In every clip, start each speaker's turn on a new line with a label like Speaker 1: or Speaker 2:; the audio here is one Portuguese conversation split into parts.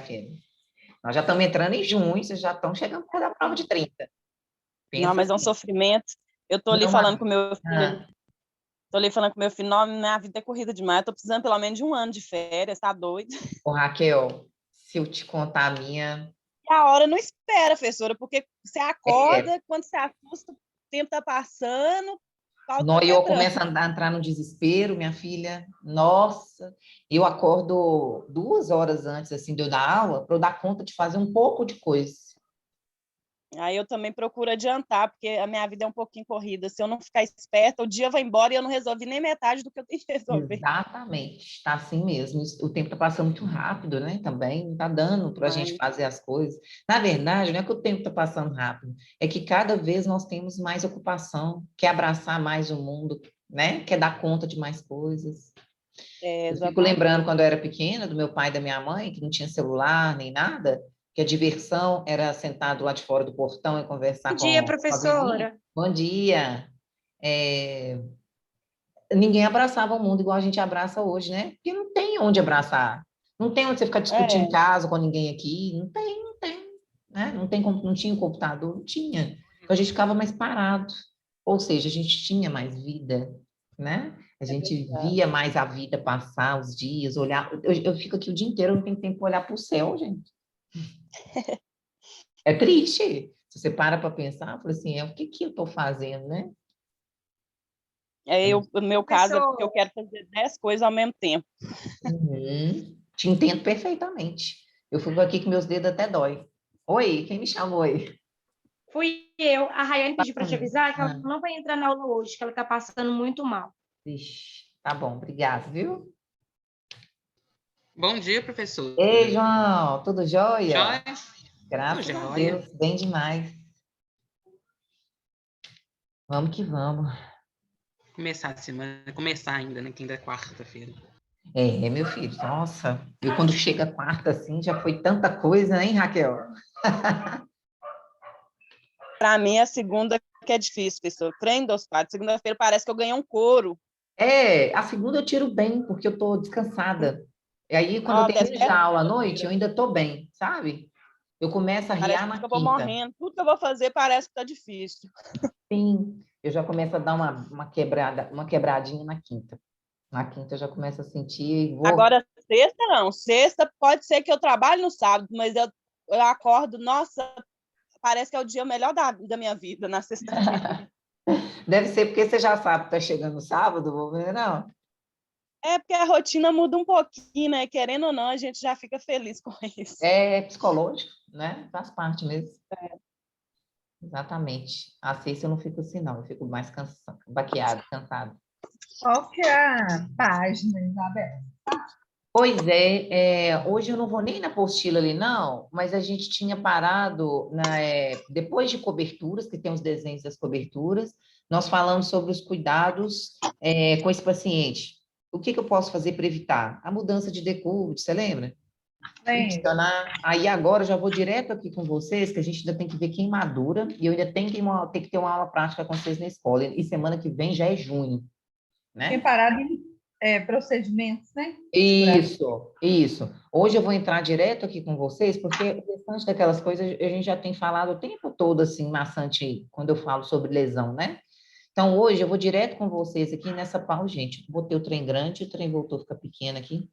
Speaker 1: filha. Nós já estamos entrando em junho, vocês já estão chegando perto da prova de 30.
Speaker 2: Não, mas é um sofrimento. Eu estou ali falando com meu filho. Estou ali falando com meu filho, não, minha vida é corrida demais, estou precisando pelo menos de um ano de férias, tá doido?
Speaker 1: Ô, Raquel, se eu te contar a minha...
Speaker 2: A hora não espera, professora, porque você acorda, quando você assusta, o tempo está passando,
Speaker 1: Não, eu começo a entrar no desespero, minha filha. Nossa, eu acordo 2 horas antes assim, de eu dar aula para eu dar conta de fazer um pouco de coisa.
Speaker 2: Aí eu também procuro adiantar, porque a minha vida é um pouquinho corrida. Se eu não ficar esperta, o dia vai embora e eu não resolvi nem metade do que eu tenho que resolver.
Speaker 1: Exatamente, está assim mesmo. O tempo está passando muito rápido, né? Também não está dando para a gente fazer as coisas. Na verdade, não é que o tempo está passando rápido, é que cada vez nós temos mais ocupação, quer abraçar mais o mundo, né? Quer dar conta de mais coisas. Eu fico lembrando quando eu era pequena, do meu pai e da minha mãe, que não tinha celular nem nada, que a diversão era sentado lá de fora do portão e conversar
Speaker 3: Bom dia,
Speaker 1: com a
Speaker 3: professora.
Speaker 1: vizinha. Bom dia. Ninguém abraçava o mundo igual a gente abraça hoje, né? Porque não tem onde abraçar. Não tem onde você ficar discutindo em casa com ninguém aqui. Não tem, né? Não tinha o computador, não tinha. Então a gente ficava mais parado. Ou seja, a gente tinha mais vida, né? A gente via mais a vida passar, os dias, olhar. Eu fico aqui o dia inteiro, eu não tenho tempo para olhar para o céu, gente. É triste. Se você para pensar, fala assim, o que eu estou fazendo, né?
Speaker 2: No meu caso, é porque eu quero fazer 10 coisas ao mesmo tempo.
Speaker 1: Te entendo perfeitamente. Eu fico aqui que meus dedos até dói. Oi, quem me chamou aí?
Speaker 3: Fui eu. A Rayane pediu para te avisar que ela não vai entrar na aula hoje, que ela está passando muito mal.
Speaker 1: Ixi, tá bom, obrigado, viu?
Speaker 4: Bom dia, professor.
Speaker 1: Ei, João, tudo jóia?
Speaker 4: Jóia?
Speaker 1: Graças a Deus, bem demais. Vamos que vamos.
Speaker 4: Começar a semana, começar ainda, né? Que ainda é quarta-feira.
Speaker 1: Meu filho, nossa, eu quando chega a quarta, assim, já foi tanta coisa, hein, Raquel?
Speaker 2: Para mim, a segunda que é difícil, pessoal. Treino dos quadros. Segunda-feira parece que eu ganhei um couro.
Speaker 1: A segunda eu tiro bem, porque eu tô descansada. E aí, quando eu termino de aula à noite, eu ainda tô bem, sabe? Eu começo a riar na
Speaker 2: quinta. Eu vou morrendo. Tudo que eu vou fazer parece que tá difícil.
Speaker 1: Sim, eu já começo a dar uma quebradinha na quinta. Na quinta eu já começo a sentir...
Speaker 2: Agora, sexta não. Sexta pode ser que eu trabalhe no sábado, mas eu acordo, nossa, parece que é o dia melhor da minha vida, na sexta-feira.
Speaker 1: Deve ser porque você já sabe que tá chegando no sábado, não?
Speaker 2: É porque a rotina muda um pouquinho, né? Querendo ou não, a gente já fica feliz com isso.
Speaker 1: É psicológico, né? Faz parte mesmo. Exatamente. A sexta eu não fico assim, não. Eu fico mais baqueado, cansado.
Speaker 5: Qual que é a página, Isabel?
Speaker 1: Pois hoje eu não vou nem na apostila ali, não, mas a gente tinha parado, depois de coberturas, que tem os desenhos das coberturas, nós falamos sobre os cuidados com esse paciente. O que eu posso fazer para evitar? A mudança de decúbito, você lembra? Funcionar. Aí agora eu já vou direto aqui com vocês, que a gente ainda tem que ver queimadura, e eu ainda tenho que ter uma aula prática com vocês na escola, e semana que vem já é junho, né?
Speaker 5: Tem parado em procedimentos, né?
Speaker 1: Isso. Hoje eu vou entrar direto aqui com vocês, porque o restante daquelas coisas a gente já tem falado o tempo todo, assim, maçante, quando eu falo sobre lesão, né? Então, hoje eu vou direto com vocês aqui nessa parte, gente. Botei o trem grande, o trem voltou a ficar pequeno aqui.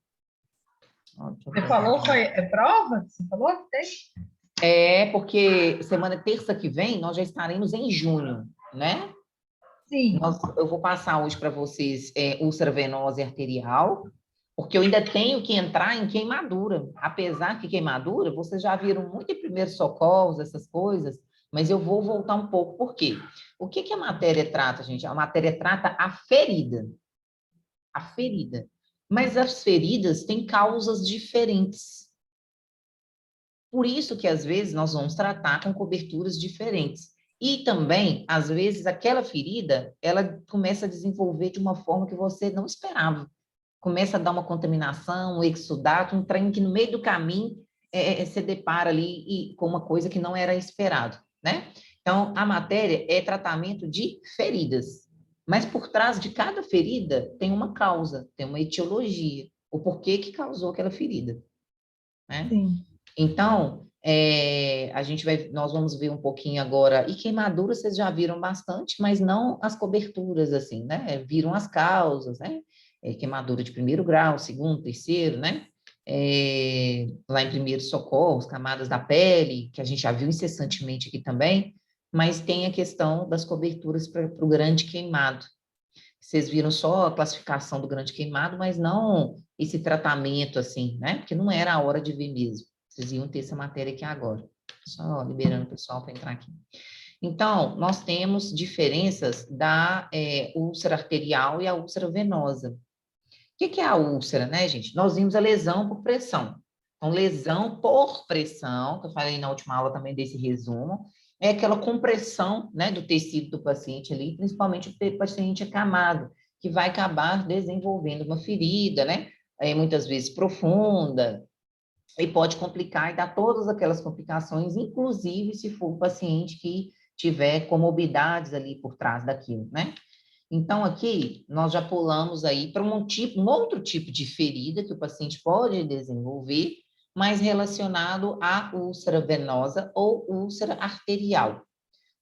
Speaker 5: Você falou que é prova? Você falou que tem?
Speaker 1: Porque terça que vem nós já estaremos em junho, né?
Speaker 5: Sim.
Speaker 1: Eu vou passar hoje para vocês úlcera venosa e arterial, porque eu ainda tenho que entrar em queimadura. Apesar que queimadura, vocês já viram muito em primeiros socorros, essas coisas, mas eu vou voltar um pouco. Por quê? O que a matéria trata, gente? A matéria trata a ferida. A ferida. Mas as feridas têm causas diferentes. Por isso que, às vezes, nós vamos tratar com coberturas diferentes. E também, às vezes, aquela ferida, ela começa a desenvolver de uma forma que você não esperava. Começa a dar uma contaminação, um exudato, um trem que no meio do caminho se depara ali com uma coisa que não era esperado, né? Então, a matéria é tratamento de feridas. Mas por trás de cada ferida tem uma causa, tem uma etiologia, o porquê que causou aquela ferida, né?
Speaker 5: Sim.
Speaker 1: Então, nós vamos ver um pouquinho agora, e queimaduras vocês já viram bastante, mas não as coberturas, assim, né? Viram as causas, né? Queimadura de 1º grau, 2º, 3º, né? Lá em primeiros socorros, camadas da pele, que a gente já viu incessantemente aqui também, mas tem a questão das coberturas para o grande queimado. Vocês viram só a classificação do grande queimado, mas não esse tratamento, assim, né? Porque não era a hora de ver mesmo. Vocês iam ter essa matéria aqui agora. Só liberando o pessoal para entrar aqui. Então, nós temos diferenças da úlcera arterial e a úlcera venosa. O que é a úlcera, né, gente? Nós vimos a lesão por pressão. Então, lesão por pressão, que eu falei na última aula também desse resumo, é aquela compressão, né, do tecido do paciente ali, principalmente o paciente acamado, que vai acabar desenvolvendo uma ferida, né, muitas vezes profunda, e pode complicar e dar todas aquelas complicações, inclusive se for um paciente que tiver comorbidades ali por trás daquilo, né? Então, aqui, nós já pulamos aí para um outro tipo de ferida que o paciente pode desenvolver, mais relacionado à úlcera venosa ou úlcera arterial.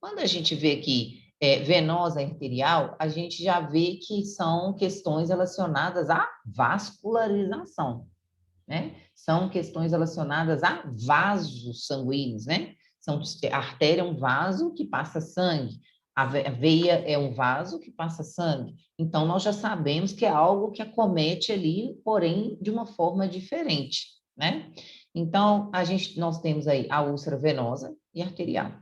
Speaker 1: Quando a gente vê aqui venosa e arterial, a gente já vê que são questões relacionadas à vascularização, né? São questões relacionadas a vasos sanguíneos, né? A artéria é um vaso que passa sangue, a veia é um vaso que passa sangue. Então, nós já sabemos que é algo que acomete ali, porém, de uma forma diferente, né? Então, nós temos aí a úlcera venosa e arterial.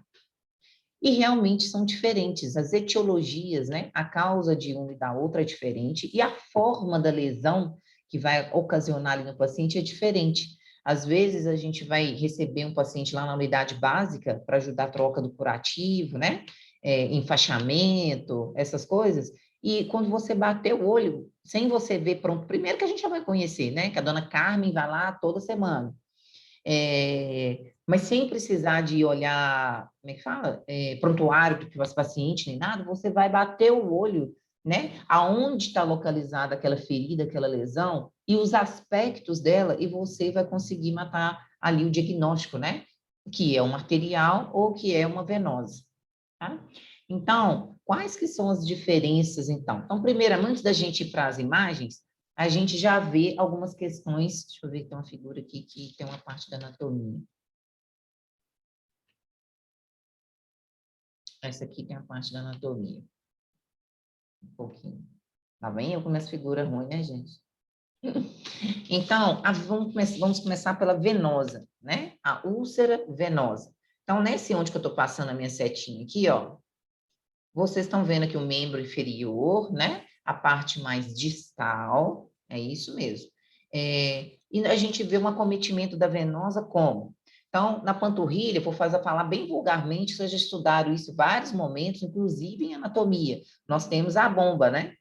Speaker 1: E realmente são diferentes, as etiologias, né? A causa de uma e da outra é diferente, e a forma da lesão que vai ocasionar ali no paciente é diferente. Às vezes, a gente vai receber um paciente lá na unidade básica para ajudar a troca do curativo, né? Enfaixamento, essas coisas. E quando você bater o olho, sem você ver pronto, primeiro que a gente já vai conhecer, né? Que a dona Carmen vai lá toda semana. Mas sem precisar de olhar, como é que fala? Prontuário para o paciente, nem nada, você vai bater o olho, né? Aonde está localizada aquela ferida, aquela lesão, e os aspectos dela, e você vai conseguir matar ali o diagnóstico, né? Que é uma arterial ou que é uma venosa, tá? Então, quais que são as diferenças, então? Então, primeiro, antes da gente ir para as imagens, a gente já vê algumas questões. Deixa eu ver, tem uma figura aqui que tem uma parte da anatomia. Essa aqui tem a parte da anatomia. Um pouquinho. Tá bem? Eu começo figura ruim, né, gente? Então, vamos começar pela venosa, né? A úlcera venosa. Então, nesse onde que eu estou passando a minha setinha aqui, ó, vocês estão vendo aqui o membro inferior, né? A parte mais distal, é isso mesmo. E a gente vê um acometimento da venosa como? Então, na panturrilha, vou falar bem vulgarmente, vocês já estudaram isso em vários momentos, inclusive em anatomia. Nós temos a bomba, né?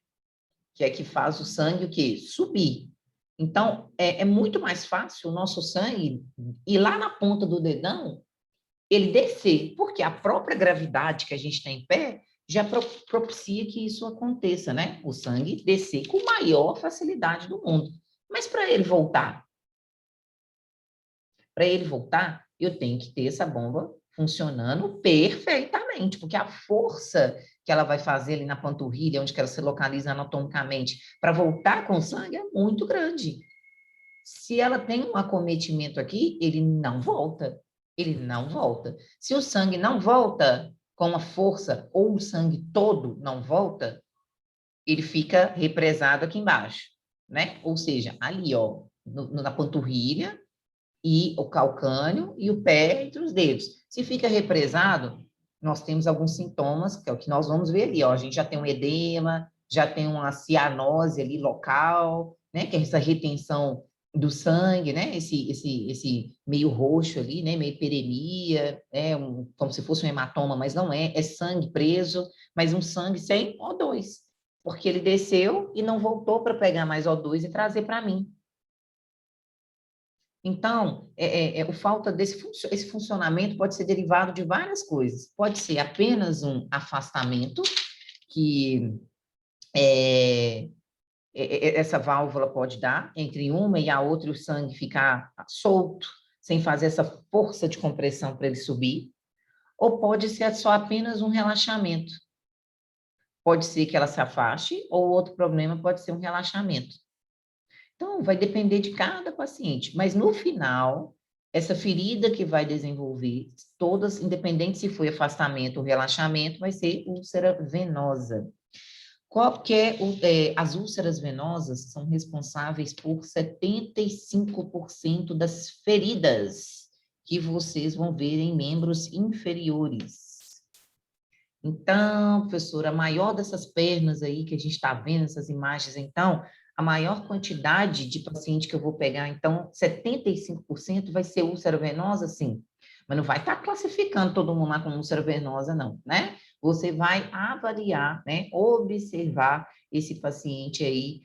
Speaker 1: Que é que faz o sangue o quê? Subir. Então, é muito mais fácil o nosso sangue ir lá na ponta do dedão, ele descer, porque a própria gravidade que a gente tem em pé já propicia que isso aconteça, né? O sangue descer com maior facilidade do mundo. Mas para ele voltar, eu tenho que ter essa bomba funcionando perfeitamente, porque a força que ela vai fazer ali na panturrilha, onde que ela se localiza anatomicamente, para voltar com o sangue é muito grande. Se ela tem um acometimento aqui, ele não volta. Ele não volta. Se o sangue não volta com a força, ou o sangue todo não volta, ele fica represado aqui embaixo, né? Ou seja, ali, ó, na panturrilha, e o calcânio e o pé entre os dedos. Se fica represado, nós temos alguns sintomas, que é o que nós vamos ver ali, ó. A gente já tem um edema, já tem uma cianose ali local, né? Que é essa retenção do sangue, né? Esse meio roxo ali, né? Meio hiperemia, como se fosse um hematoma, mas não é sangue preso, mas um sangue sem O2, porque ele desceu e não voltou para pegar mais O2 e trazer para mim. Então, o falta esse funcionamento pode ser derivado de várias coisas. Pode ser apenas um afastamento, que essa válvula pode dar entre uma e a outra, e o sangue ficar solto, sem fazer essa força de compressão para ele subir, ou pode ser só apenas um relaxamento. Pode ser que ela se afaste, ou outro problema pode ser um relaxamento. Então, vai depender de cada paciente, mas no final, essa ferida que vai desenvolver, todas, independente se foi afastamento ou relaxamento, vai ser úlcera venosa. As úlceras venosas são responsáveis por 75% das feridas que vocês vão ver em membros inferiores. Então, professora, a maior dessas pernas aí que a gente está vendo, essas imagens, então, a maior quantidade de paciente que eu vou pegar, então, 75% vai ser úlcera venosa, sim. Mas não vai estar classificando todo mundo lá com úlcera venosa, não, né? Você vai avaliar, né? Observar esse paciente aí,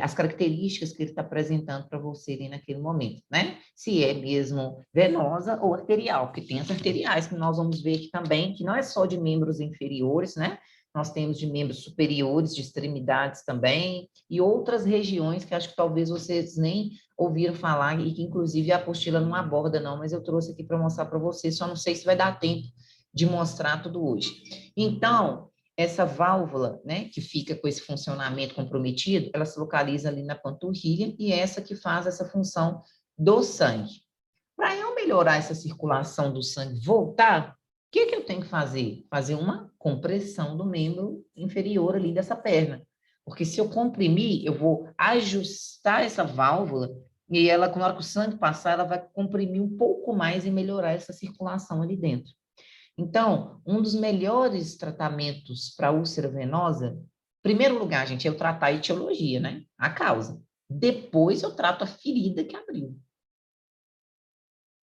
Speaker 1: as características que ele está apresentando para você ali naquele momento, né? Se é mesmo venosa ou arterial, porque tem as arteriais que nós vamos ver aqui também, que não é só de membros inferiores, né? Nós temos de membros superiores, de extremidades também, e outras regiões que acho que talvez vocês nem ouviram falar, e que inclusive a apostila não aborda não, mas eu trouxe aqui para mostrar para vocês, só não sei se vai dar tempo de mostrar tudo hoje. Então, essa válvula, né, que fica com esse funcionamento comprometido, ela se localiza ali na panturrilha, e é essa que faz essa função do sangue. Para eu melhorar essa circulação do sangue, voltar, o que eu tenho que fazer? Fazer uma compressão do membro inferior ali dessa perna. Porque se eu comprimir, eu vou ajustar essa válvula e ela, na hora que o sangue passar, ela vai comprimir um pouco mais e melhorar essa circulação ali dentro. Então, um dos melhores tratamentos para úlcera venosa, em primeiro lugar, gente, é eu tratar a etiologia, né? A causa. Depois eu trato a ferida que abriu.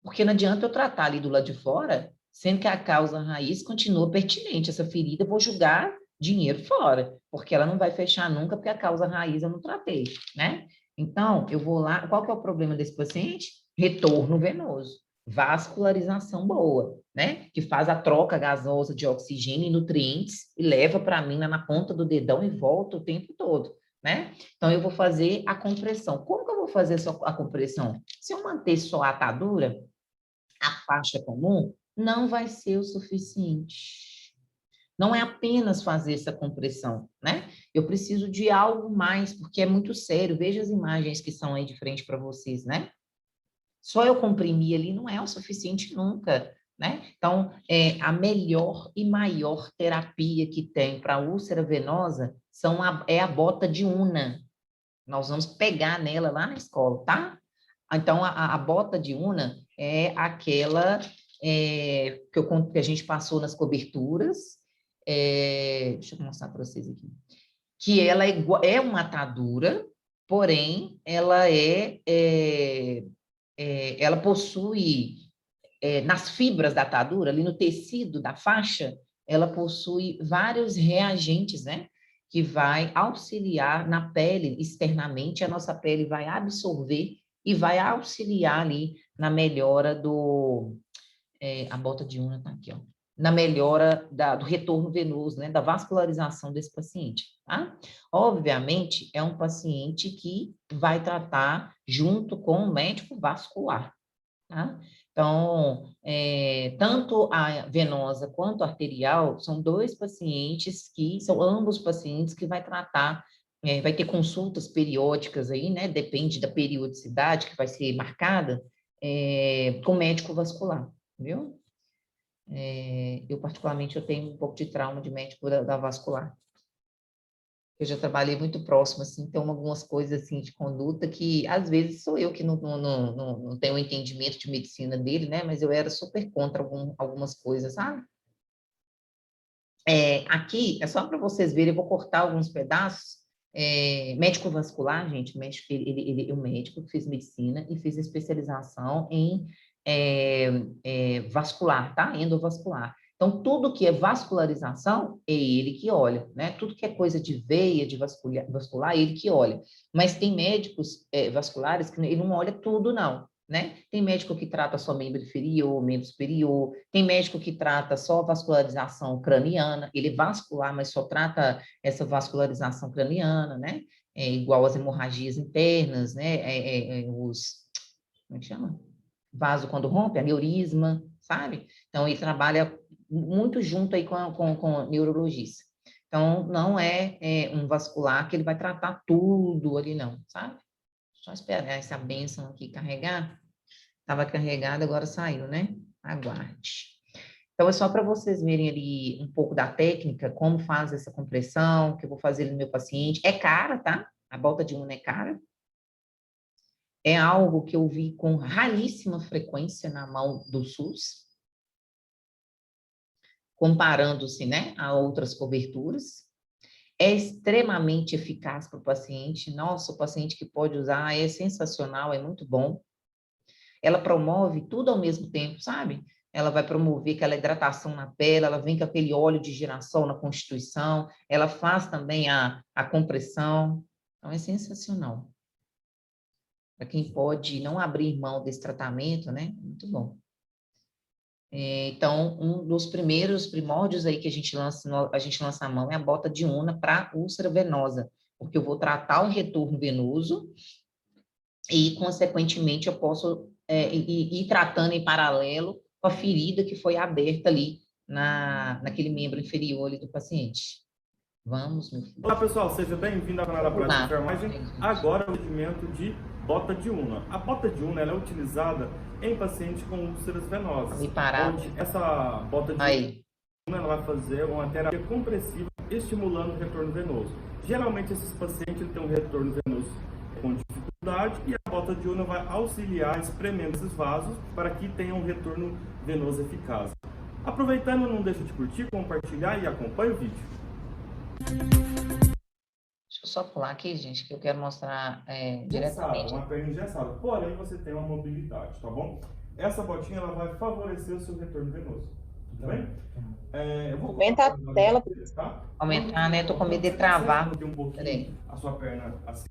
Speaker 1: Porque não adianta eu tratar ali do lado de fora, sendo que a causa raiz continua pertinente. Essa ferida eu vou jogar dinheiro fora, porque ela não vai fechar nunca, porque a causa raiz eu não tratei, né? Então, eu vou lá, qual que é o problema desse paciente? Retorno venoso, vascularização boa, né? Que faz a troca gasosa de oxigênio e nutrientes e leva para mim lá na ponta do dedão e volta o tempo todo, né? Então, eu vou fazer a compressão. Como que eu vou fazer a compressão? Se eu manter só a atadura, a faixa comum, não vai ser o suficiente. Não é apenas fazer essa compressão, né? Eu preciso de algo mais, porque é muito sério. Veja as imagens que são aí de frente para vocês, né? Só eu comprimir ali não é o suficiente nunca, né? Então, a melhor e maior terapia que tem para úlcera venosa é a bota de Una. Nós vamos pegar nela lá na escola, tá? Então, a bota de Una é aquela que a gente passou nas coberturas. Deixa eu mostrar para vocês aqui. Que ela é uma atadura, porém, ela possui, nas fibras da atadura, ali no tecido da faixa, ela possui vários reagentes, né? Que vai auxiliar na pele externamente, a nossa pele vai absorver e vai auxiliar ali na melhora a bota de Una tá aqui, ó, na melhora do retorno venoso, né, da vascularização desse paciente, tá? Obviamente, é um paciente que vai tratar junto com o médico vascular, tá? Então, tanto a venosa quanto a arterial são dois pacientes que são ambos pacientes que vai tratar, vai ter consultas periódicas aí, né? Depende da periodicidade que vai ser marcada, com médico vascular, viu? Eu, particularmente, eu tenho um pouco de trauma de médico da vascular. Eu já trabalhei muito próximo, assim, então algumas coisas assim de conduta que, às vezes, sou eu que não tenho o entendimento de medicina dele, né? Mas eu era super contra algumas coisas, sabe? Aqui, é só para vocês verem, eu vou cortar alguns pedaços. Médico vascular, gente, o médico que fez medicina e fez especialização em vascular, tá? Endovascular. Então, tudo que é vascularização, é ele que olha, né? Tudo que é coisa de veia, de vascular, é ele que olha. Mas tem médicos vasculares que ele não olha tudo, não, né? Tem médico que trata só membro inferior, membro superior, tem médico que trata só vascularização craniana, ele é vascular, mas só trata essa vascularização craniana, né? Igual as hemorragias internas, né? Como é que chama? vaso quando rompe, aneurisma, sabe? Então, ele trabalha muito junto aí com o neurologista. Então, não é um vascular que ele vai tratar tudo ali, não, sabe? Só esperar essa bênção aqui carregar. Estava carregada, agora saiu, né? Aguarde. Então, é só para vocês verem ali um pouco da técnica, como faz essa compressão, que eu vou fazer no meu paciente. É cara, tá? A bota de una é cara. É algo que eu vi com raríssima frequência na mão do SUS, comparando-se, né, a outras coberturas. É extremamente eficaz para o paciente. Nossa, o paciente que pode usar é sensacional, é muito bom. Ela promove tudo ao mesmo tempo, sabe? Ela vai promover aquela hidratação na pele, ela vem com aquele óleo de girassol na Constituição, ela faz também a compressão. Então, é sensacional. Para quem pode não abrir mão desse tratamento, né? Muito bom. Então, um dos primórdios aí que a gente lança a mão é a bota de una para úlcera venosa, porque eu vou tratar o retorno venoso e, consequentemente, eu posso ir tratando em paralelo com a ferida que foi aberta ali naquele membro inferior ali do paciente. Vamos, meu filho.
Speaker 6: Olá, pessoal, seja bem-vindo ao canal da Prática de Enfermagem. Agora, o atendimento de bota de una. A bota de una ela é utilizada em pacientes com úlceras venosas. Onde essa bota de una ela vai fazer uma terapia compressiva, estimulando o retorno venoso. Geralmente, esses pacientes têm um retorno venoso com dificuldade e a bota de una vai auxiliar espremendo esses vasos para que tenha um retorno venoso eficaz. Aproveitando, não deixe de curtir, compartilhar e acompanhe o vídeo.
Speaker 1: Deixa eu só pular aqui, gente, que eu quero mostrar diretamente.
Speaker 6: Uma perna engessada, porém você tem uma mobilidade, tá bom? Essa botinha ela vai favorecer o seu retorno venoso, tudo bem? Eu vou
Speaker 2: aumenta a tela,
Speaker 6: tá?
Speaker 1: Aumentar, né? Tô com medo de travar.
Speaker 6: Um pouquinho a sua perna assim.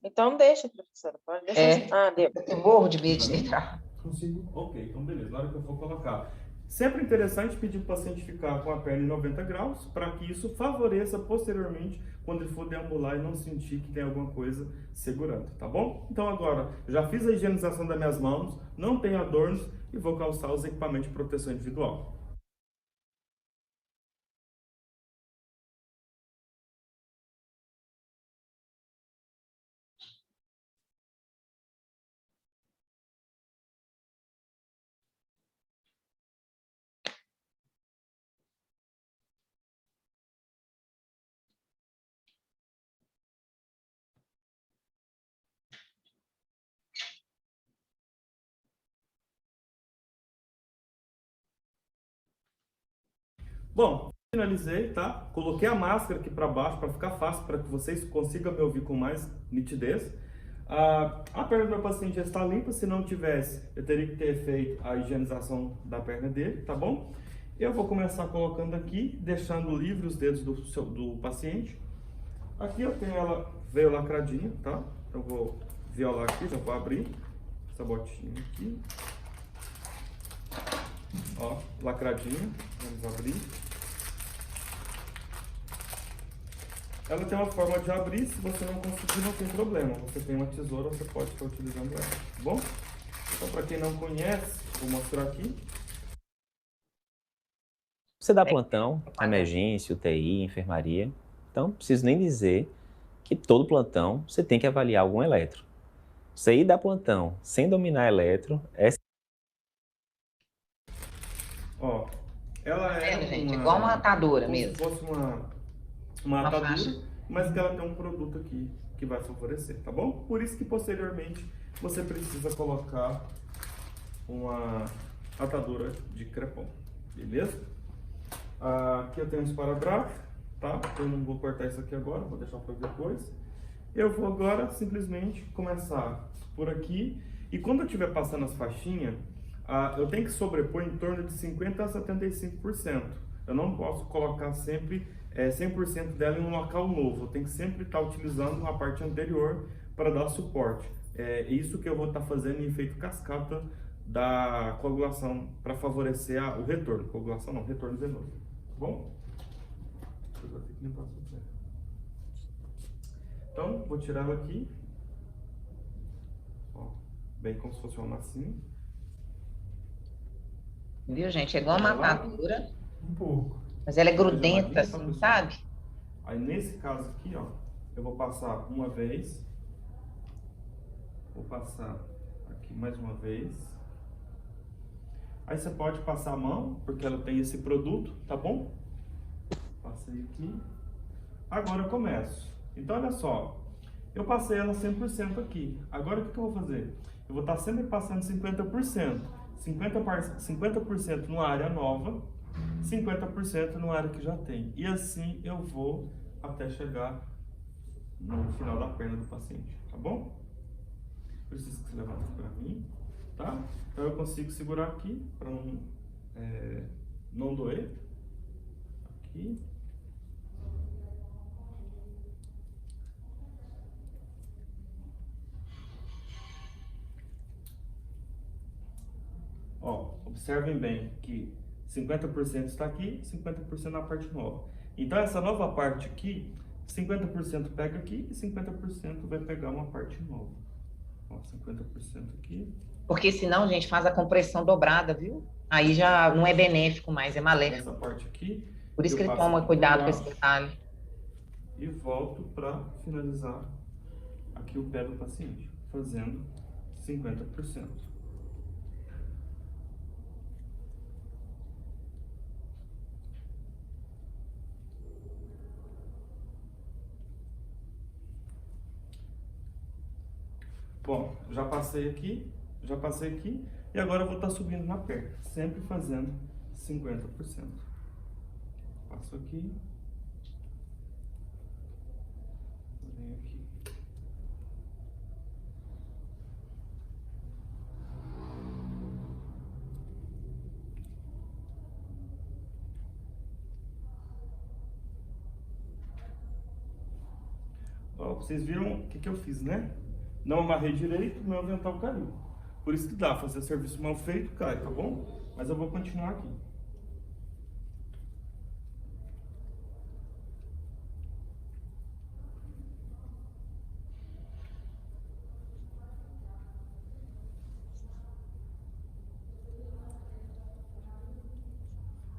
Speaker 2: Então deixa, professora. Pode deixar. Deu.
Speaker 1: Eu morro de medo de entrar.
Speaker 6: Consigo? Ok, então beleza. Na hora que eu for colocar. Sempre interessante pedir para o paciente ficar com a perna em 90 graus, para que isso favoreça posteriormente, quando ele for deambular e não sentir que tem alguma coisa segurando, tá bom? Então agora, já fiz a higienização das minhas mãos, não tenho adornos e vou calçar os equipamentos de proteção individual. Bom, finalizei, tá? Coloquei a máscara aqui para baixo para ficar fácil, para que vocês consigam me ouvir com mais nitidez. A perna do meu paciente já está limpa, se não tivesse, eu teria que ter feito a higienização da perna dele, tá bom? Eu vou começar colocando aqui, deixando livre os dedos do paciente. Aqui eu tenho ela, veio lacradinha, tá? Eu vou violar aqui, já vou abrir essa botinha aqui. Ó, lacradinha, vamos abrir. Ela tem uma forma de abrir, se você não conseguir não tem problema. Você tem uma tesoura, você pode estar utilizando ela, tá bom? Então, para quem não conhece, vou mostrar aqui.
Speaker 7: Você dá plantão, emergência, UTI, enfermaria. Então, não preciso nem dizer que todo plantão você tem que avaliar algum eletro. Você ir dar plantão sem dominar eletro é...
Speaker 6: Ó, ela é
Speaker 1: gente, igual uma atadura mesmo.
Speaker 6: Como se fosse uma atadura, mas que ela tem um produto aqui que vai favorecer, tá bom? Por isso que posteriormente você precisa colocar uma atadura de crepom, beleza? Aqui eu tenho um esparadrapo, tá? Eu não vou cortar isso aqui agora, vou deixar para depois. Eu vou agora simplesmente começar por aqui e quando eu estiver passando as faixinhas, eu tenho que sobrepor em torno de 50% a 75%. Eu não posso colocar sempre 100% dela em um local novo. Eu tenho que sempre estar utilizando a parte anterior para dar suporte. É isso que eu vou estar fazendo em efeito cascata da coagulação para favorecer o retorno. Coagulação não, retorno venoso. Tá bom? Eu vou ter que limpar isso. Então, vou tirar ela aqui. Ó, bem como se fosse uma massinha.
Speaker 1: Viu, gente? É igual uma matadura.
Speaker 6: Um pouco.
Speaker 1: Mas ela é grudenta, assim, sabe?
Speaker 6: Aí, nesse caso aqui, ó, eu vou passar uma vez. Vou passar aqui mais uma vez. Aí você pode passar a mão, porque ela tem esse produto, tá bom? Passei aqui. Agora eu começo. Então, olha só. Eu passei ela 100% aqui. Agora, o que eu vou fazer? Eu vou estar sempre passando 50%. 50% numa área nova, 50% numa área que já tem. E assim eu vou até chegar no final da perna do paciente, tá bom? Preciso que você levante para mim, tá? Então eu consigo segurar aqui para não doer. Aqui. Ó, observem bem que 50% está aqui, 50% na parte nova. Então essa nova parte aqui, 50% pega aqui e 50% vai pegar uma parte nova. Ó, 50% aqui.
Speaker 1: Porque senão, gente, faz a compressão dobrada, viu? Aí já não é benéfico mais, é maléfico.
Speaker 6: Essa parte aqui.
Speaker 1: Por isso que ele toma cuidado com esse detalhe.
Speaker 6: E volto para finalizar aqui o pé do paciente, fazendo 50%. Bom, já passei aqui, e agora eu vou estar subindo na perna, sempre fazendo 50%. Passo aqui. Venho aqui. Ó, vocês viram o que eu fiz, né? Não amarrei direito, meu avental caiu. Por isso que dá, fazer serviço mal feito, cai, tá bom? Mas eu vou continuar aqui.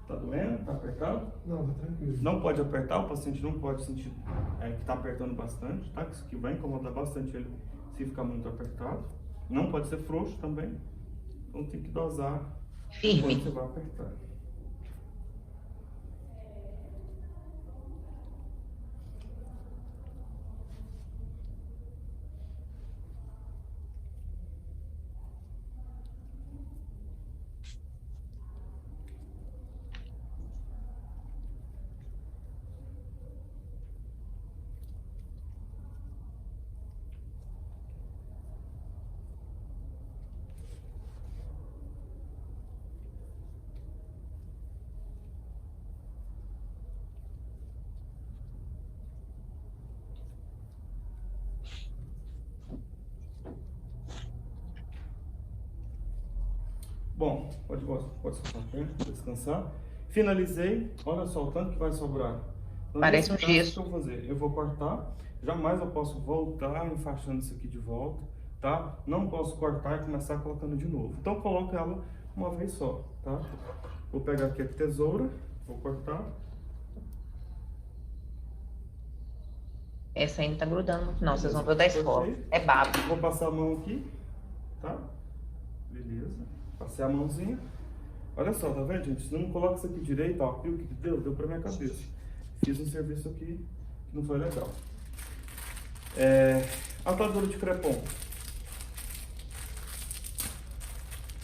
Speaker 6: Tá doendo? Tá apertado?
Speaker 8: Não, tá tranquilo.
Speaker 6: Não pode apertar, o paciente não pode sentir que tá apertando bastante, tá? Isso aqui vai incomodar bastante ele se ficar muito apertado. Não pode ser frouxo também. Então tem que dosar
Speaker 1: Firme.
Speaker 6: quando você vai apertar. Bom, pode soltar a perna, descansar. Finalizei, olha só o tanto que vai sobrar. Então,
Speaker 1: parece um gesso.
Speaker 6: O que eu vou fazer? Eu vou cortar, jamais eu posso voltar enfaixando isso aqui de volta, tá? Não posso cortar e começar colocando de novo. Então coloco ela uma vez só, tá? Vou pegar aqui a tesoura, vou cortar.
Speaker 1: Essa ainda tá grudando muito, não. Vocês vão ver da escola. É babo.
Speaker 6: Vou passar a mão aqui, tá? Beleza. Passei a mãozinha. Olha só, tá vendo, gente? Se não coloca isso aqui direito, ó, viu o que deu? Deu pra minha cabeça. Fiz um serviço aqui que não foi legal. Atadura de crepom.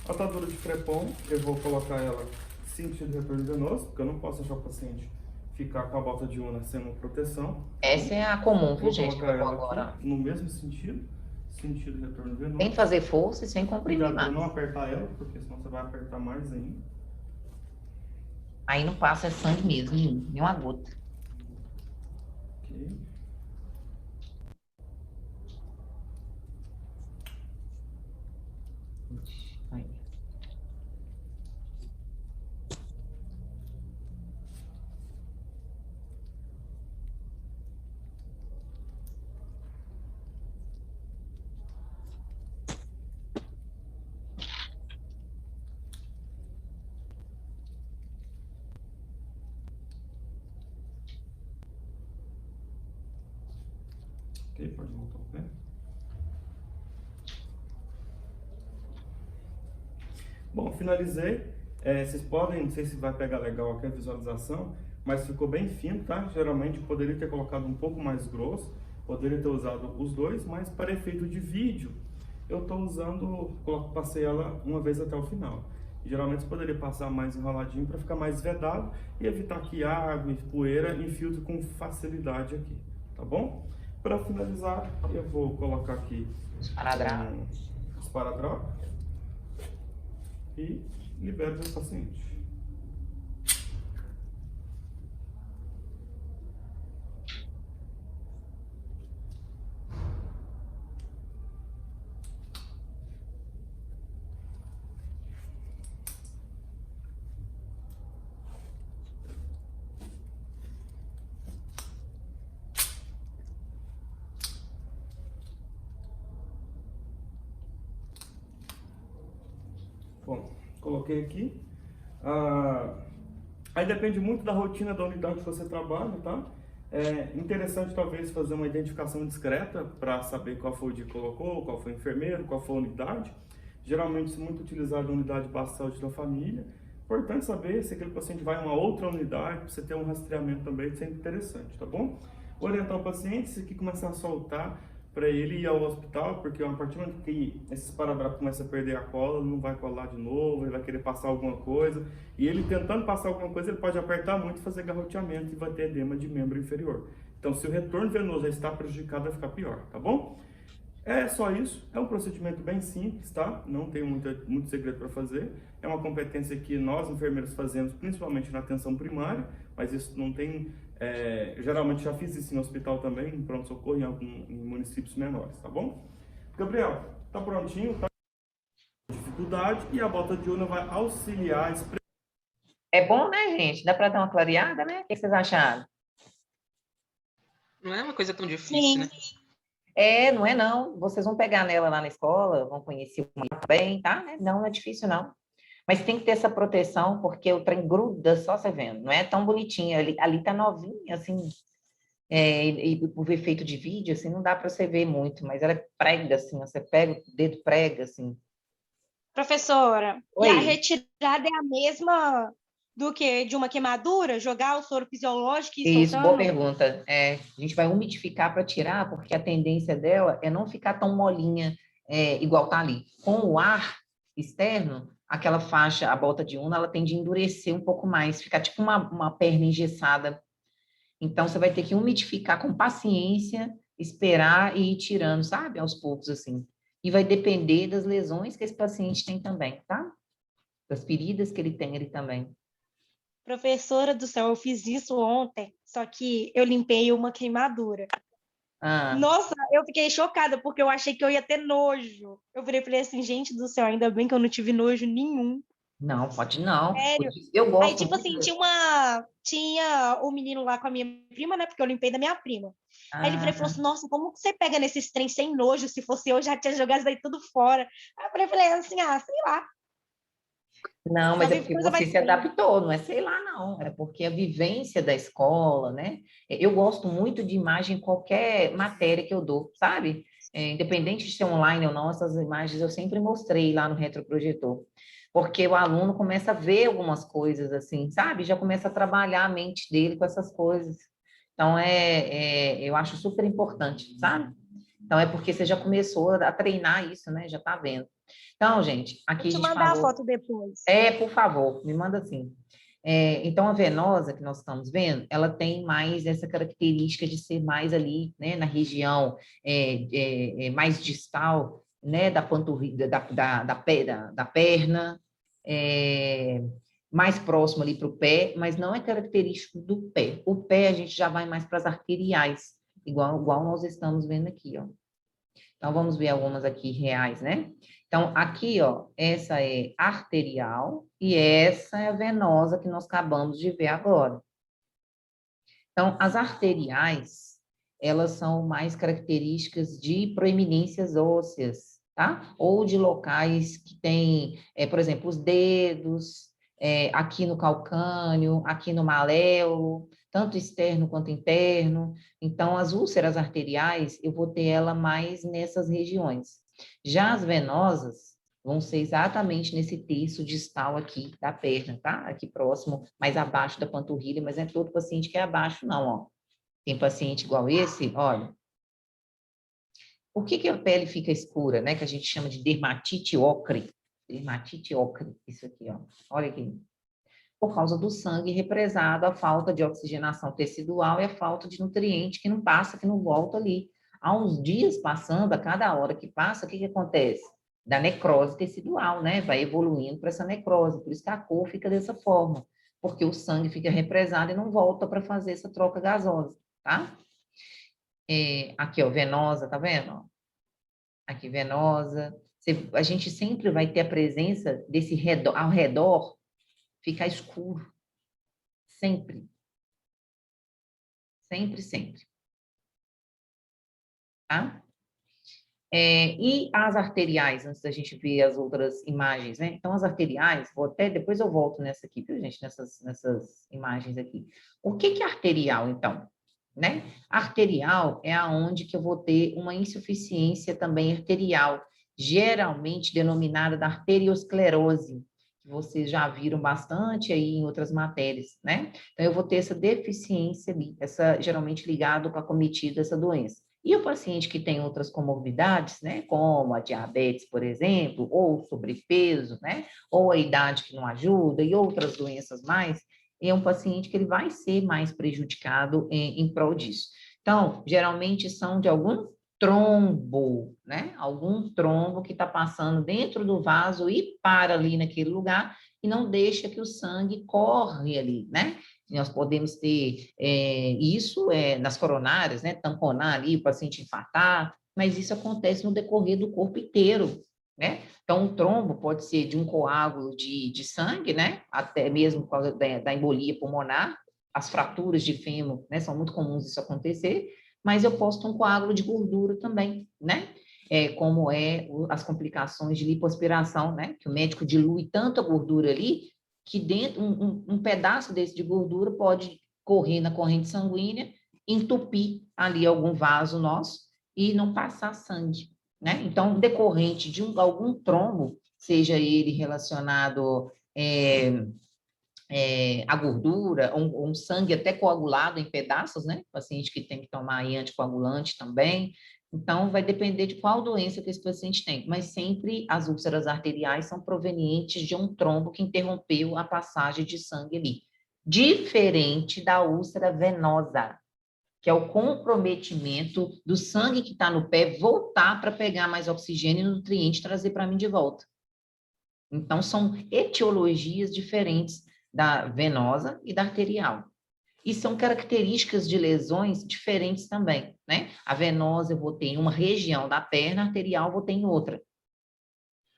Speaker 6: Atadura de crepom, eu vou colocar ela sentido retorno venoso, porque eu não posso deixar o paciente ficar com a bota de una sem uma proteção.
Speaker 1: Essa é a comum, viu,
Speaker 6: Vou
Speaker 1: gente?
Speaker 6: colocar ela
Speaker 1: Agora.
Speaker 6: aqui, no mesmo sentido retorno venoso.
Speaker 1: Sem fazer força e sem comprimir
Speaker 6: Cuidado pra
Speaker 1: mais.
Speaker 6: não apertar ela, porque senão você vai apertar mais ainda.
Speaker 1: Aí não passa sangue mesmo, nem uma gota.
Speaker 6: Aqui.
Speaker 1: Aí.
Speaker 6: Ok, pode voltar o pé. Bom, finalizei. Vocês podem, não sei se vai pegar legal aqui a visualização, mas ficou bem fino, tá? Geralmente poderia ter colocado um pouco mais grosso, poderia ter usado os dois, mas para efeito de vídeo, eu estou usando, passei ela uma vez até o final. Geralmente você poderia passar mais enroladinho para ficar mais vedado e evitar que água e poeira infiltre com facilidade aqui, tá bom? Para finalizar, eu vou colocar aqui um esparadrapo e libero o paciente. Bom, coloquei aqui. Aí depende muito da rotina da unidade que você trabalha, tá? É interessante talvez fazer uma identificação discreta para saber qual foi o dia que colocou, qual foi o enfermeiro, qual foi a unidade. Geralmente isso é muito utilizado na unidade de base de saúde da família. Importante saber se aquele paciente vai a uma outra unidade, para você ter um rastreamento também, isso é interessante, tá bom? Orientar o paciente, se aqui começar a soltar, para ele ir ao hospital, porque a partir do momento que esse esparadrapo começa a perder a cola, não vai colar de novo, ele vai querer passar alguma coisa, e ele tentando passar alguma coisa, ele pode apertar muito e fazer garroteamento e vai ter edema de membro inferior. Então, se o retorno venoso já está prejudicado, vai ficar pior, tá bom? É só isso, é um procedimento bem simples, tá? Não tem muito segredo para fazer. É uma competência que nós, enfermeiros, fazemos principalmente na atenção primária, mas isso não tem... geralmente já fiz isso em hospital também, em pronto-socorro, em municípios menores, tá bom? Gabriel, tá prontinho, tá? Dificuldade, e a bota de urna vai auxiliar...
Speaker 1: É bom, né, gente? Dá para dar uma clareada, né? O que vocês acharam?
Speaker 4: Não é uma coisa tão difícil,
Speaker 2: Sim.
Speaker 4: né?
Speaker 1: Não é não. Vocês vão pegar nela lá na escola, vão conhecer bem, tá? Não é difícil, não. Mas tem que ter essa proteção, porque o trem gruda só você vendo. Não é tão bonitinho. Ali tá novinha, assim. E por efeito de vídeo, assim, não dá para você ver muito, mas ela é prega, assim. Você pega o dedo, prega, assim.
Speaker 3: Professora,
Speaker 1: Oi.
Speaker 3: e a retirada é a mesma do que de uma queimadura? Jogar o soro fisiológico e ir
Speaker 1: Isso, boa
Speaker 3: soltando?
Speaker 1: pergunta. A gente vai umidificar para tirar, porque a tendência dela é não ficar tão molinha, igual tá ali. Com o ar externo, aquela faixa, a bota de urna, ela tende a endurecer um pouco mais, ficar tipo uma perna engessada. Então, você vai ter que umidificar com paciência, esperar e ir tirando, sabe? Aos poucos, assim. E vai depender das lesões que esse paciente tem também, tá? Das feridas que ele tem ali também.
Speaker 3: Professora do céu, eu fiz isso ontem, só que eu limpei uma queimadura. Nossa, eu fiquei chocada, porque eu achei que eu ia ter nojo. Eu virei e falei assim, gente do céu, ainda bem que eu não tive nojo nenhum.
Speaker 1: Não, pode não.
Speaker 3: Sério.
Speaker 1: Eu gosto
Speaker 3: Aí, tipo assim, tinha um menino lá com a minha prima, né? Porque eu limpei da minha prima. Aí ele virou e falou assim, nossa, como que você pega nesses trem sem nojo? Se fosse eu, já tinha jogado isso daí tudo fora. Aí eu falei assim, sei lá.
Speaker 1: Não, mas
Speaker 3: Só
Speaker 1: é
Speaker 3: vi
Speaker 1: porque
Speaker 3: coisa
Speaker 1: você
Speaker 3: mais
Speaker 1: se
Speaker 3: feia.
Speaker 1: adaptou, não é sei lá, não. É porque a vivência da escola, né? Eu gosto muito de imagem em qualquer matéria que eu dou, sabe? Independente de ser online ou não, essas imagens eu sempre mostrei lá no retroprojetor. Porque o aluno começa a ver algumas coisas assim, sabe? Já começa a trabalhar a mente dele com essas coisas. Então, eu acho super importante, sabe? Então, é porque você já começou a treinar isso, né? Já está vendo. Então, gente, aqui a
Speaker 3: Vou te
Speaker 1: gente
Speaker 3: mandar a
Speaker 1: falou...
Speaker 3: foto depois.
Speaker 1: por favor, me manda assim. Então, a venosa que nós estamos vendo, ela tem mais essa característica de ser mais ali, né, na região mais distal, né, da panturrilha, da perna, mais próximo ali para o pé, mas não é característico do pé. O pé a gente já vai mais para as arteriais, igual nós estamos vendo aqui, ó. Então, vamos ver algumas aqui reais, né? Então, aqui, ó, essa é arterial e essa é a venosa que nós acabamos de ver agora. Então, as arteriais, elas são mais características de proeminências ósseas, tá? Ou de locais que tem, por exemplo, os dedos, aqui no calcâneo, aqui no maléolo, tanto externo quanto interno. Então, as úlceras arteriais, eu vou ter ela mais nessas regiões. Já as venosas vão ser exatamente nesse terço distal aqui da perna, tá? Aqui próximo, mais abaixo da panturrilha, mas não é todo paciente que é abaixo, não, ó. Tem paciente igual esse, olha. Por que a pele fica escura, né? Que a gente chama de dermatite ocre. Dermatite ocre, isso aqui, ó. Olha aqui. Por causa do sangue represado, a falta de oxigenação tecidual e a falta de nutriente que não passa, que não volta ali. Há uns dias passando, a cada hora que passa, o que acontece? Da necrose tecidual, né? Vai evoluindo para essa necrose, por isso que a cor fica dessa forma, porque o sangue fica represado e não volta para fazer essa troca gasosa, tá? Aqui, ó, venosa, tá vendo? Aqui, venosa. A gente sempre vai ter a presença desse redor, ao redor, ficar escuro. Sempre. Sempre, sempre. Tá? E as arteriais, antes da gente ver as outras imagens, né? Então, as arteriais, depois eu volto nessa aqui, viu, gente? Nessas imagens aqui. O que é arterial, então? Né? Arterial é aonde que eu vou ter uma insuficiência também arterial, geralmente denominada da arteriosclerose, que vocês já viram bastante aí em outras matérias, né? Então, eu vou ter essa deficiência ali, geralmente ligado com a acometida dessa doença. E o paciente que tem outras comorbidades, né, como a diabetes, por exemplo, ou sobrepeso, né, ou a idade que não ajuda, e outras doenças mais, é um paciente que ele vai ser mais prejudicado em prol disso. Então, geralmente são de algum trombo, né? Algum trombo que está passando dentro do vaso e para ali naquele lugar e não deixa que o sangue corre ali, né? Nós podemos ter isso nas coronárias, né? Tamponar ali, o paciente infartar, mas isso acontece no decorrer do corpo inteiro, né? Então, o trombo pode ser de um coágulo de sangue, né? Até mesmo por causa da embolia pulmonar, as fraturas de fêmur, né? São muito comuns isso acontecer, mas eu posso ter um coágulo de gordura também, né? Como as complicações de lipoaspiração, né? Que o médico dilui tanta gordura ali, que dentro, um pedaço desse de gordura pode correr na corrente sanguínea, entupir ali algum vaso nosso e não passar sangue, né? Então, decorrente de algum trombo, seja ele relacionado a gordura, um sangue até coagulado em pedaços, né? Paciente que tem que tomar aí anticoagulante também. Então, vai depender de qual doença que esse paciente tem, mas sempre as úlceras arteriais são provenientes de um trombo que interrompeu a passagem de sangue ali. Diferente da úlcera venosa, que é o comprometimento do sangue que está no pé voltar para pegar mais oxigênio e nutriente e trazer para mim de volta. Então, são etiologias diferentes da venosa e da arterial. E são características de lesões diferentes também, né? A venosa eu vou ter em uma região da perna, a arterial eu vou ter em outra.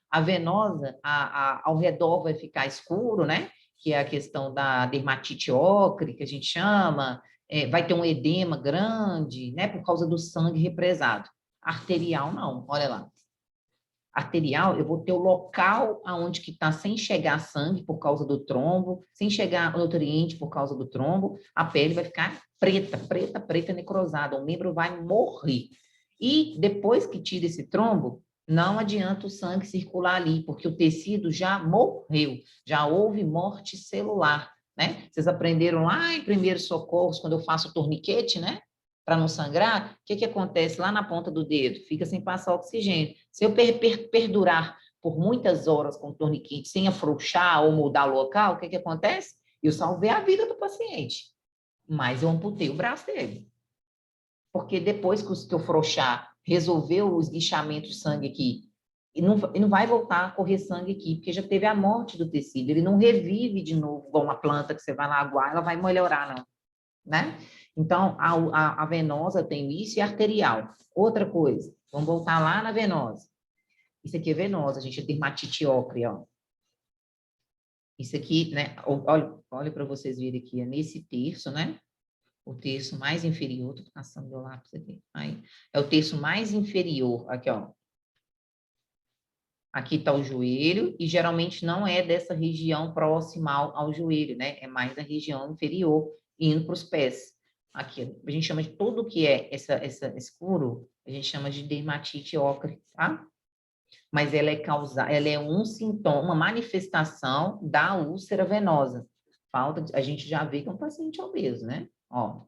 Speaker 1: A venosa, ao redor vai ficar escuro, né? Que é a questão da dermatite ocre, que a gente chama, vai ter um edema grande, né? Por causa do sangue represado. Arterial, não, olha lá. Arterial, eu vou ter o local aonde que está sem chegar sangue por causa do trombo, sem chegar nutriente por causa do trombo, a pele vai ficar preta, preta, preta, necrosada, o membro vai morrer. E depois que tira esse trombo, não adianta o sangue circular ali, porque o tecido já morreu, já houve morte celular, né? Vocês aprenderam lá em primeiros socorros, quando eu faço o torniquete, né? Para não sangrar, o que acontece lá na ponta do dedo? Fica sem passar oxigênio. Se eu perdurar por muitas horas com o torniquete sem afrouxar ou mudar o local, o que acontece? Eu salvei a vida do paciente, mas eu amputei o braço dele. Porque depois que eu afrouxar, resolveu o esguichamento de sangue aqui, e não vai voltar a correr sangue aqui, porque já teve a morte do tecido, ele não revive de novo, igual uma planta que você vai lá aguar, ela vai melhorar, não, né? Então, a venosa tem isso e a arterial. Outra coisa, vamos voltar lá na venosa. Isso aqui é venosa, a gente é dermatite ocre, ó. Isso aqui, né? Olha para vocês verem aqui, é nesse terço, né? O terço mais inferior, estou passando meu lápis aqui. Aí, é o terço mais inferior, aqui, ó. Aqui está o joelho, e geralmente não é dessa região próxima ao joelho, né? É mais da região inferior. indo para os pés. Aqui, a gente chama de tudo que é essa escuro, a gente chama de dermatite ocre, tá? Mas ela é um sintoma, uma manifestação da úlcera venosa. A gente já vê que é um paciente obeso, né? Ó.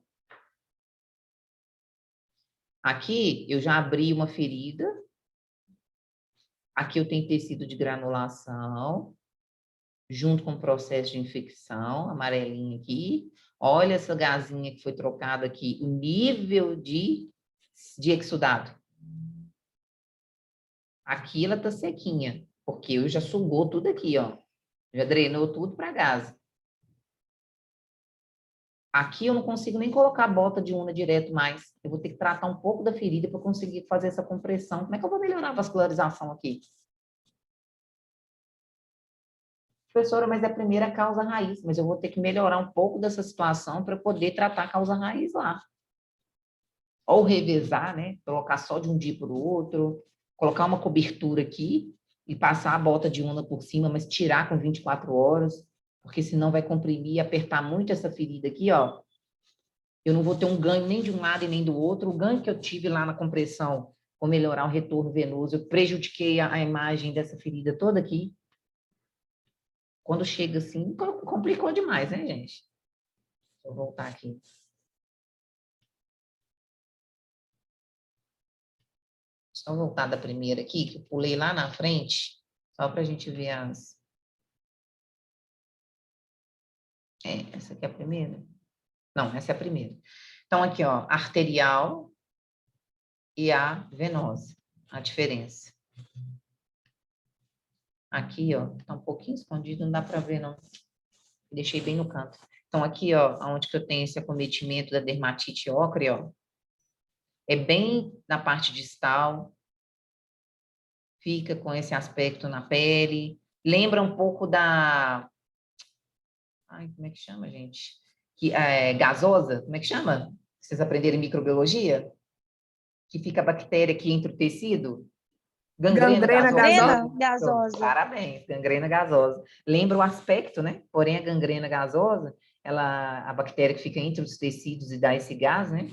Speaker 1: Aqui eu já abri uma ferida. Aqui eu tenho tecido de granulação, junto com o processo de infecção, amarelinho aqui. Olha essa gazinha que foi trocada aqui, o nível de exudado. Aqui ela tá sequinha, porque eu já sugou tudo aqui, ó. Já drenou tudo para gás. Aqui eu não consigo nem colocar a bota de una direto mais. Eu vou ter que tratar um pouco da ferida para conseguir fazer essa compressão. Como é que eu vou melhorar a vascularização aqui? Professora, mas é a primeira causa raiz, mas eu vou ter que melhorar um pouco dessa situação para poder tratar a causa raiz lá. Ou revezar, né? Colocar só de um dia para o outro, colocar uma cobertura aqui e passar a bota de una por cima, mas tirar com 24 horas, porque senão vai comprimir e apertar muito essa ferida aqui, ó. Eu não vou ter um ganho nem de um lado e nem do outro. O ganho que eu tive lá na compressão, vou melhorar o retorno venoso, eu prejudiquei a imagem dessa ferida toda aqui. Quando chega assim, complicou demais, né, gente? Deixa eu voltar aqui. Só voltar da primeira aqui, que eu pulei lá na frente, só para a gente ver as... essa aqui é a primeira? Não, essa é a primeira. Então, aqui, ó, arterial e a venosa, a diferença. Aqui, ó, tá um pouquinho escondido, não dá para ver, não. Deixei bem no canto. Então, aqui, ó, onde que eu tenho esse acometimento da dermatite ocre, ó, é bem na parte distal, fica com esse aspecto na pele, lembra um pouco da... Ai, como é que chama, gente? Gasosa, como é que chama? Vocês aprenderam em microbiologia? Que fica a bactéria aqui entre o tecido? Gangrena gasosa. Parabéns, gangrena gasosa. Lembra o aspecto, né? Porém, a gangrena gasosa, a bactéria que fica entre os tecidos e dá esse gás, né?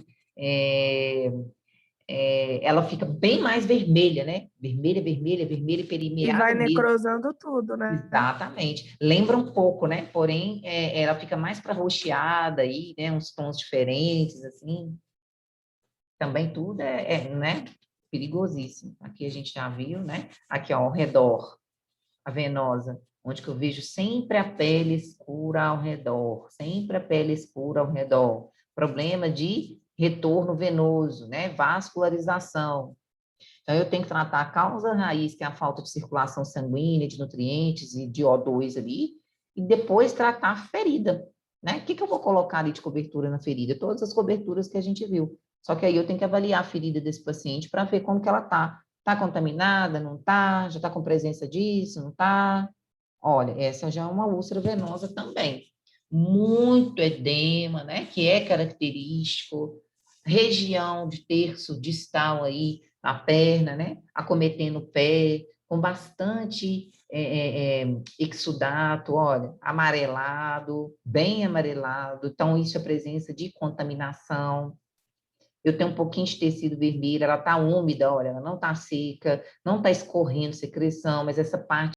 Speaker 1: Ela fica bem mais vermelha, né? Vermelha e perimeada.
Speaker 5: E vai necrosando tudo, né?
Speaker 1: Exatamente. Lembra um pouco, né? Porém, ela fica mais para roxeada aí, né? Uns tons diferentes, assim. Também tudo né? Perigosíssimo. Aqui a gente já viu, né? Aqui, ó, ao redor, a venosa, onde que eu vejo sempre a pele escura ao redor, sempre a pele escura ao redor. Problema de retorno venoso, né? Vascularização. Então, eu tenho que tratar a causa raiz, que é a falta de circulação sanguínea, de nutrientes e de O2 ali, e depois tratar a ferida, né? O que eu vou colocar ali de cobertura na ferida? Todas as coberturas que a gente viu. Só que aí eu tenho que avaliar a ferida desse paciente para ver como que ela tá. Tá contaminada, não tá? Já tá com presença disso, não tá? Olha, essa já é uma úlcera venosa também. Muito edema, né? Que é característico. Região de terço distal aí, a perna, né? Acometendo o pé, com bastante exudato, olha, amarelado, bem amarelado. Então, isso é presença de contaminação. Eu tenho um pouquinho de tecido vermelho, ela está úmida, olha, ela não está seca, não está escorrendo secreção, mas essa parte